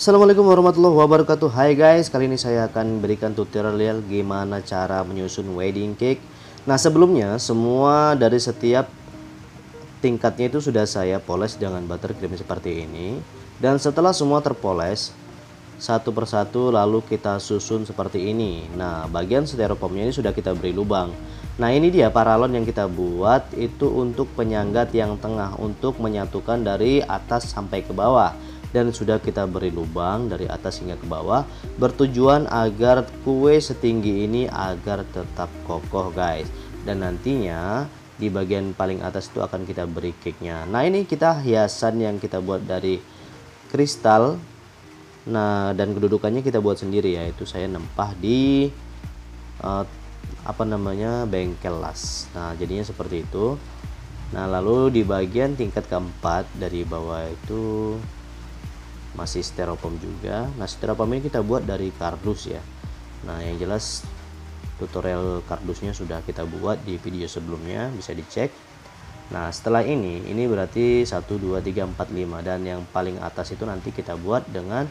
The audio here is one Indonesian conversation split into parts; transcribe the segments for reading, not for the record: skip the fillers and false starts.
Assalamualaikum warahmatullahi wabarakatuh. Hai guys, kali ini saya akan berikan tutorial gimana cara menyusun wedding cake. Nah, sebelumnya semua dari setiap tingkatnya itu sudah saya poles dengan buttercream seperti ini. Dan setelah semua terpoles satu persatu lalu kita susun seperti ini. Nah, bagian styrofoamnya ini sudah kita beri lubang. Nah, ini dia paralon yang kita buat itu untuk penyangga tiang tengah untuk menyatukan dari atas sampai ke bawah. Dan sudah kita beri lubang dari atas hingga ke bawah bertujuan agar kue setinggi ini agar tetap kokoh guys. Dan nantinya di bagian paling atas itu akan kita beri cake-nya. Nah, ini kita hiasan yang kita buat dari kristal. Nah, dan kedudukannya kita buat sendiri, yaitu saya nempah di bengkel las. Nah, jadinya seperti itu. Nah, lalu di bagian tingkat keempat dari bawah itu masih styrofoam juga. Nah, styrofoam ini kita buat dari kardus ya. Nah, yang jelas tutorial kardusnya sudah kita buat di video sebelumnya, bisa dicek. Nah, setelah ini berarti 1 2 3 4 5 dan yang paling atas itu nanti kita buat dengan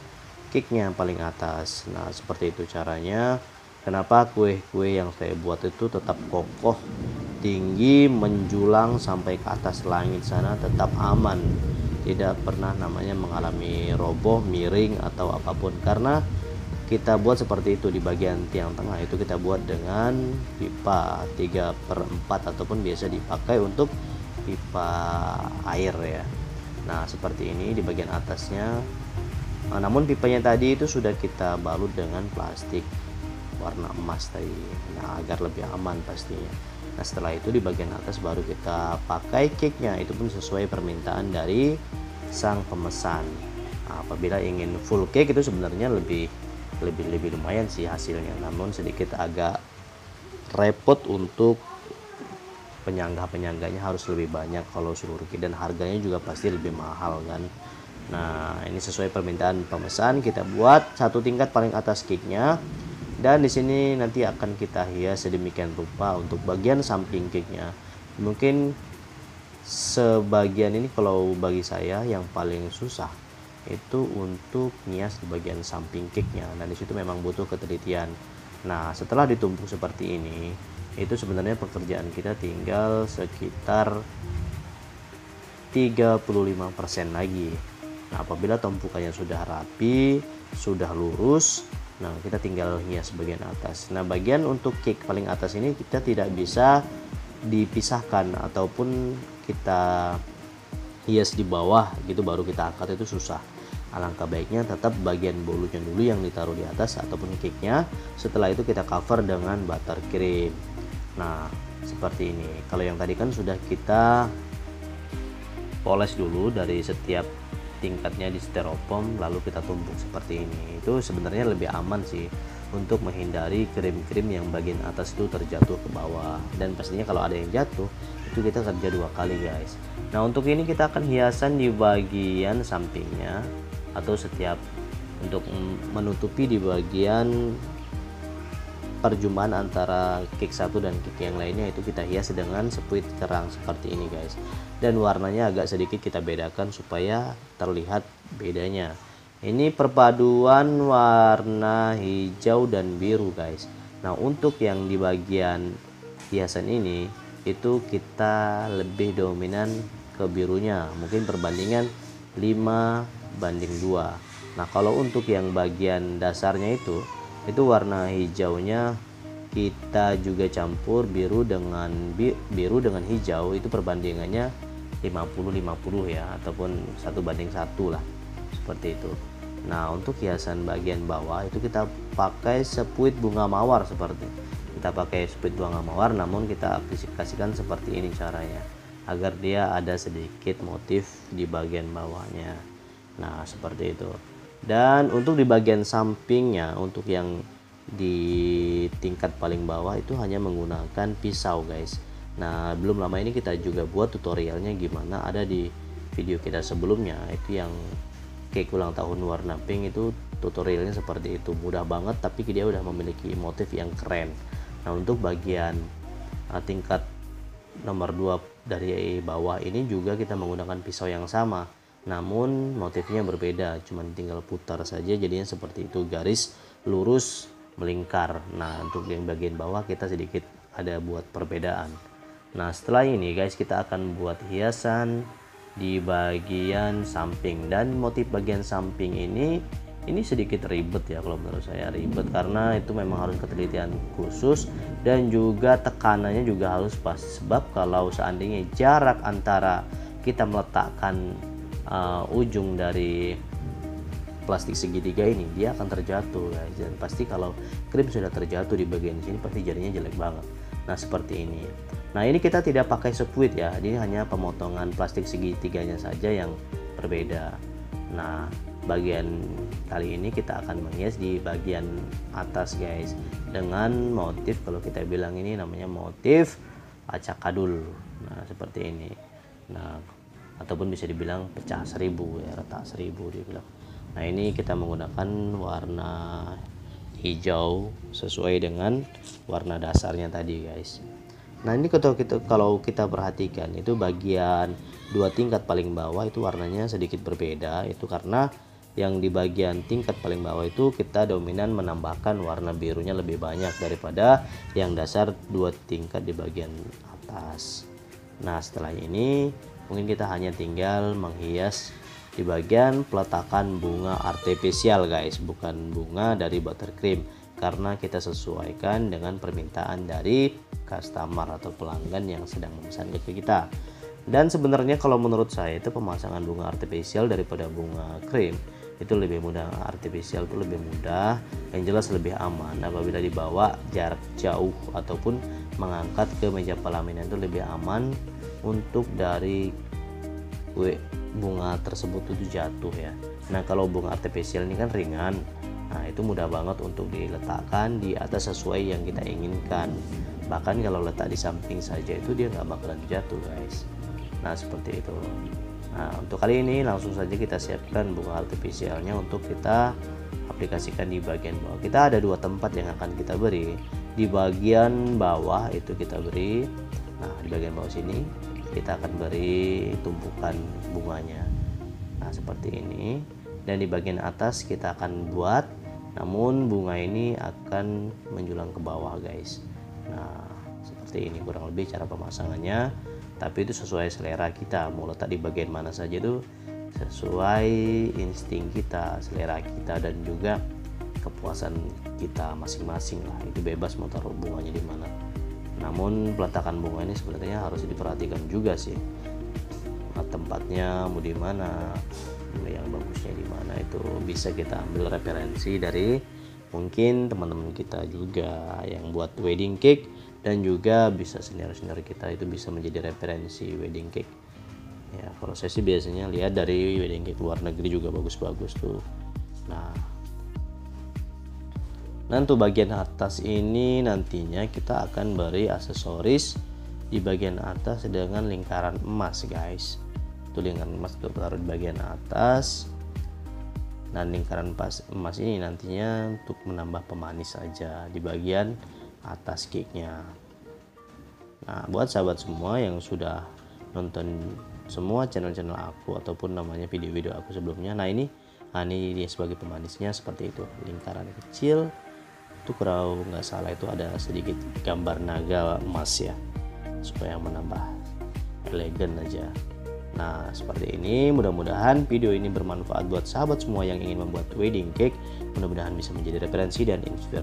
cake-nya yang paling atas. Nah, seperti itu caranya. Kenapa kue-kue yang saya buat itu tetap kokoh, tinggi, menjulang sampai ke atas langit sana, tetap aman. Tidak pernah namanya mengalami roboh, miring atau apapun, karena kita buat seperti itu. Di bagian tiang tengah itu kita buat dengan pipa 3/4 ataupun biasa dipakai untuk pipa air ya. Nah, seperti ini di bagian atasnya. Namun pipanya tadi itu sudah kita balut dengan plastik warna emas tadi, nah agar lebih aman pastinya. Nah, setelah itu di bagian atas baru kita pakai cake-nya, itu pun sesuai permintaan dari sang pemesan. Nah, apabila ingin full cake itu sebenarnya lebih lumayan sih hasilnya, namun sedikit agak repot untuk penyangganya harus lebih banyak kalau seluruh cake, dan harganya juga pasti lebih mahal kan. Nah, ini sesuai permintaan pemesan kita buat satu tingkat paling atas cake-nya. Dan di sini nanti akan kita hias sedemikian rupa untuk bagian samping cake-nya. Mungkin sebagian ini kalau bagi saya yang paling susah itu untuk hias di bagian samping cake-nya. Nah, di situ memang butuh ketelitian. Nah, setelah ditumpuk seperti ini, itu sebenarnya pekerjaan kita tinggal sekitar 35% lagi. Nah, apabila tumpukannya sudah rapi, sudah lurus, nah kita tinggal hias bagian atas. Nah, bagian untuk cake paling atas ini kita tidak bisa dipisahkan ataupun kita hias di bawah gitu baru kita angkat, itu susah. Alangkah baiknya tetap bagian bolunya dulu yang ditaruh di atas ataupun cake-nya. Setelah itu kita cover dengan buttercream. Nah, seperti ini. Kalau yang tadi kan sudah kita poles dulu dari setiap tingkatnya di styrofoam, lalu kita tumpuk seperti ini. Itu sebenarnya lebih aman sih untuk menghindari krim-krim yang bagian atas itu terjatuh ke bawah, dan pastinya kalau ada yang jatuh itu kita kerja 2 kali guys. Nah, untuk ini kita akan hiasan di bagian sampingnya atau setiap untuk menutupi di bagian perjumpaan antara cake satu dan cake yang lainnya, itu kita hias dengan sepuit kerang seperti ini guys. Dan warnanya agak sedikit kita bedakan supaya terlihat bedanya. Ini perpaduan warna hijau dan biru guys. Nah, untuk yang di bagian hiasan ini itu kita lebih dominan ke birunya, mungkin perbandingan 5:2. Nah, kalau untuk yang bagian dasarnya itu warna hijaunya kita juga campur biru dengan hijau, itu perbandingannya 50-50 ya, ataupun 1:1 lah, seperti itu. Nah, untuk hiasan bagian bawah itu kita pakai sepuit bunga mawar, namun kita aplikasikan seperti ini caranya agar dia ada sedikit motif di bagian bawahnya. Nah, seperti itu. Dan untuk di bagian sampingnya, untuk yang di tingkat paling bawah itu hanya menggunakan pisau guys. Nah, belum lama ini kita juga buat tutorialnya gimana, ada di video kita sebelumnya, itu yang cake ulang tahun warna pink, itu tutorialnya seperti itu, mudah banget tapi dia udah memiliki motif yang keren. Nah, untuk bagian tingkat nomor 2 dari bawah ini juga kita menggunakan pisau yang sama, namun motifnya berbeda, cuman tinggal putar saja jadinya seperti itu, garis lurus melingkar. Nah untuk yang bagian bawah kita sedikit ada buat perbedaan. Nah setelah ini guys, kita akan buat hiasan di bagian samping, dan motif bagian samping ini sedikit ribet ya, kalau menurut saya ribet karena itu memang harus ketelitian khusus dan juga tekanannya juga harus pas, sebab kalau seandainya jarak antara kita meletakkan ujung dari plastik segitiga ini, dia akan terjatuh guys, dan pasti kalau krim sudah terjatuh di bagian sini pasti jadinya jelek banget. Nah seperti ini. Nah ini kita tidak pakai squid ya, ini hanya pemotongan plastik segitiganya saja yang berbeda. Nah bagian kali ini kita akan menghias di bagian atas guys, dengan motif, kalau kita bilang ini namanya motif acak kadul. Nah seperti ini. Nah ataupun bisa dibilang pecah 1000 ya, retak 1000 dibilang. Nah ini kita menggunakan warna hijau sesuai dengan warna dasarnya tadi guys. Nah ini kalau kita perhatikan itu bagian 2 tingkat paling bawah itu warnanya sedikit berbeda, itu karena yang di bagian tingkat paling bawah itu kita dominan menambahkan warna birunya lebih banyak daripada yang dasar 2 tingkat di bagian atas. Nah setelah ini mungkin kita hanya tinggal menghias di bagian peletakan bunga artifisial guys, bukan bunga dari buttercream, karena kita sesuaikan dengan permintaan dari customer atau pelanggan yang sedang memesan ke kita. Dan sebenarnya kalau menurut saya itu pemasangan bunga artifisial daripada bunga krim itu lebih mudah. Artifisial itu lebih mudah, yang jelas lebih aman apabila dibawa jarak jauh ataupun mengangkat ke meja pelaminan, itu lebih aman untuk dari bunga tersebut itu jatuh ya. Nah kalau bunga artifisial ini kan ringan, nah itu mudah banget untuk diletakkan di atas sesuai yang kita inginkan. Bahkan kalau letak di samping saja itu dia nggak bakalan jatuh guys. Nah seperti itu. Nah untuk kali ini langsung saja kita siapkan bunga artifisialnya untuk kita aplikasikan di bagian bawah. Kita ada 2 tempat yang akan kita beri. Di bagian bawah itu kita beri, nah di bagian bawah sini kita akan beri tumpukan bunganya, nah seperti ini. Dan di bagian atas kita akan buat, namun bunga ini akan menjulang ke bawah guys. Nah seperti ini kurang lebih cara pemasangannya, tapi itu sesuai selera kita, mau letak di bagian mana saja itu sesuai insting kita, selera kita, dan juga kepuasan kita masing-masing lah. Itu bebas mau taruh bunganya di mana. Namun peletakan bunga ini sebenarnya harus diperhatikan juga sih, tempatnya mau di mana, yang bagusnya di mana, itu bisa kita ambil referensi dari mungkin teman-teman kita juga yang buat wedding cake, dan juga bisa senior-senior kita itu bisa menjadi referensi wedding cake ya. Kalau saya sih biasanya lihat dari wedding cake luar negeri juga bagus-bagus tuh. Nah untuk bagian atas ini nantinya kita akan beri aksesoris di bagian atas dengan lingkaran emas guys. Itu lingkaran emas untuk taruh di bagian atas, dan lingkaran emas ini nantinya untuk menambah pemanis saja di bagian atas cake-nya. Nah buat sahabat semua yang sudah nonton semua channel-channel aku ataupun namanya video-video aku sebelumnya, nah ini dia sebagai pemanisnya seperti itu, lingkaran kecil. Itu kalau nggak salah itu ada sedikit gambar naga emas ya, supaya menambah elegan aja. Nah seperti ini, mudah-mudahan video ini bermanfaat buat sahabat semua yang ingin membuat wedding cake. Mudah-mudahan bisa menjadi referensi dan inspirasi